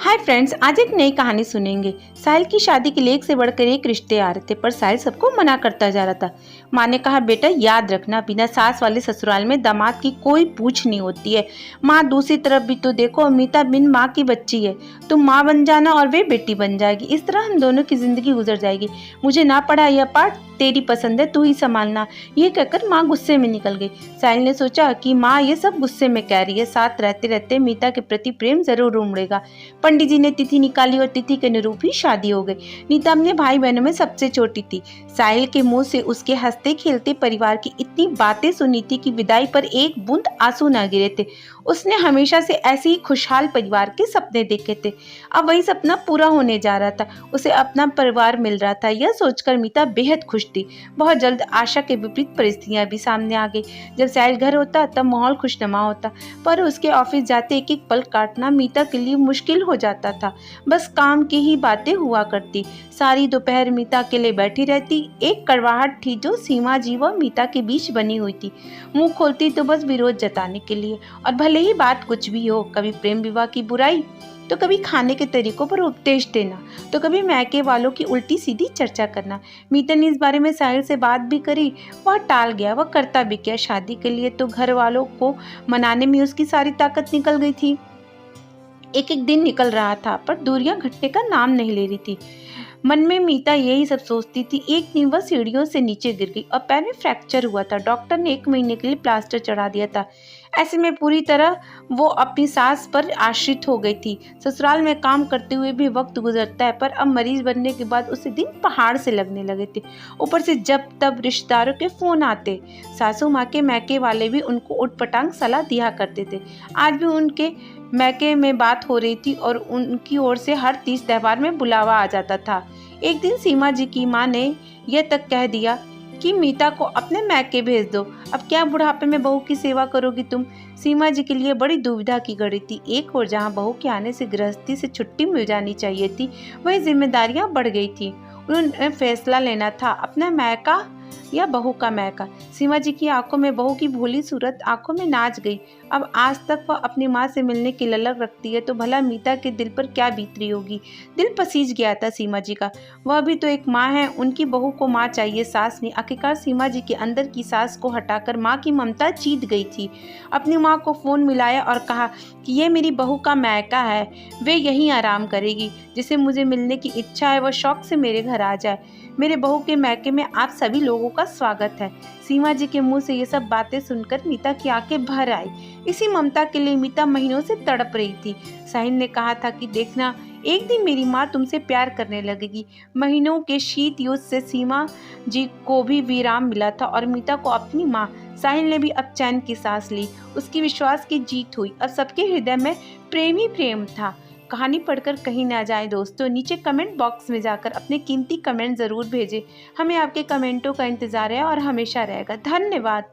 Hi friends, आज एक नई कहानी सुनेंगे। साहिल की शादी के लिए एक से बढ़कर एक रिश्ते आ रहे थे, पर साहिल सबको मना करता जा रहा था। माँ ने कहा, बेटा याद रखना, बिना सास वाले ससुराल में दामाद की कोई पूछ नहीं होती है। माँ दूसरी तरफ भी तो देखो, अमिता बिन माँ की बच्ची है। तुम माँ बन जाना और वे बेटी बन जाएगी। इस तरह हम दोनों की जिंदगी गुजर जाएगी। मुझे ना पड़ा यह पाठ, तेरी पसंद है, तू ही संभालना। ये कहकर माँ गुस्से में निकल गई। साहिल ने सोचा कि माँ ये सब गुस्से में कह रही है, साथ रहते रहते मीता के प्रति प्रेम जरूर उमड़ेगा। पंडित जी ने तिथि निकाली और तिथि के अनुरूप ही शादी हो गई। नीता अपने भाई बहनों में सबसे छोटी थी। साहिल के मुंह से उसके हंसते खेलते परिवार की इतनी बातें सुनी थी कि विदाई पर एक बूंद आंसू न गिरे थे। उसने हमेशा से ऐसे ही खुशहाल परिवार के सपने देखे थे। अब वही सपना पूरा होने जा रहा था। उसे अपना परिवार मिल रहा था। यह सोचकर मीता बेहद खुश थी। बहुत जल्द आशा के विपरीत परिस्थितियां भी सामने आ गई। जब साहिल घर होता तब माहौल खुशनुमा होता, पर उसके ऑफिस जाते एक एक पल काटना मीता के लिए मुश्किल हो जाता था। बस काम की ही बातें हुआ करती। सारी दोपहर मीता अकेले बैठी रहती। एक कड़वाहट थी जो सीमा जी व मीता के बीच बनी हुई थी। मुंह खोलती तो बस विरोध जताने के लिए, और भले ही बात कुछ भी हो, कभी प्रेम विवाह की बुराई, तो कभी खाने के तरीकों पर उपदेश देना, तो कभी मैके वालों की उल्टी सीधी चर्चा करना। मीता ने इस बारे में साहिल से बात भी करी, वह टाल गया, वह करता भी क्या। शादी के लिए तो घर वालों को मनाने में उसकी सारी ताकत निकल गई थी। एक एक दिन निकल रहा था, पर दूरियां घटने का नाम नहीं ले रही थी। मन में मीता यही सब सोचती थी। एक दिन वह सीढ़ियों से नीचे गिर गई और पैर में फ्रैक्चर हुआ था। डॉक्टर ने 1 महीने के लिए प्लास्टर चढ़ा दिया था। ऐसे में पूरी तरह वो अपनी सास पर आश्रित हो गई थी। ससुराल में काम करते हुए भी वक्त गुजरता है, पर अब मरीज बनने के बाद उसे दिन पहाड़ से लगने लगे थे। ऊपर से जब तब रिश्तेदारों के फोन आते। सासू माँ के मैके वाले भी उनको उटपटांग सलाह दिया करते थे। आज भी उनके मैके में बात हो रही थी और उनकी ओर से हर तीज त्योहार में बुलावा आ जाता था। एक दिन सीमा जी की माँ ने यह तक कह दिया कि मीता को अपने मैके भेज दो। अब क्या बुढ़ापे में बहू की सेवा करोगी तुम? सीमा जी के लिए बड़ी दुविधा की घड़ी थी। एक और जहाँ बहू के आने से गृहस्थी से छुट्टी मिल जानी चाहिए थी, वही जिम्मेदारियां बढ़ गई थी। उन्होंने फैसला लेना था, अपना मैका या बहू का मैका। सीमा जी की आंखों में बहू की भोली सूरत आंखों में नाच गई। अब आज तक वह अपनी माँ से मिलने की ललक रखती है, तो भला मीता के दिल पर क्या बीत रही होगी। दिल पसीज गया था सीमा जी का। वह भी तो एक माँ है, उनकी बहू को माँ चाहिए, सास नहीं। आखिरकार सीमा जी के अंदर की सास को हटाकर माँ की ममता जीत गई थी। अपनी माँ को फोन मिलाया और कहा कि ये मेरी बहू का मैका है, वे यहीं आराम करेगी। जिसे मुझे मिलने की इच्छा है वह शौक से मेरे घर आ जाए। मेरे बहू के मैके में आप सभी लोगों का स्वागत है। सीमा जी के मुंह से ये सब बातें सुनकर मीता की आंखें भर आई। इसी ममता के लिए मीता महीनों से तड़प रही थी। साहिल ने कहा था कि देखना, एक दिन मेरी माँ तुमसे प्यार करने लगेगी। महीनों के शीत युद्ध से सीमा जी को भी विराम मिला था और मीता को अपनी माँ। साहिल ने भी अब चैन की सांस ली। उसकी विश्वास की जीत हुई। अब सबके हृदय में प्रेम ही प्रेम था। कहानी पढ़कर कहीं ना जाए दोस्तों, नीचे कमेंट बॉक्स में जाकर अपने कीमती कमेंट जरूर भेजें। हमें आपके कमेंटों का इंतजार है और हमेशा रहेगा। धन्यवाद।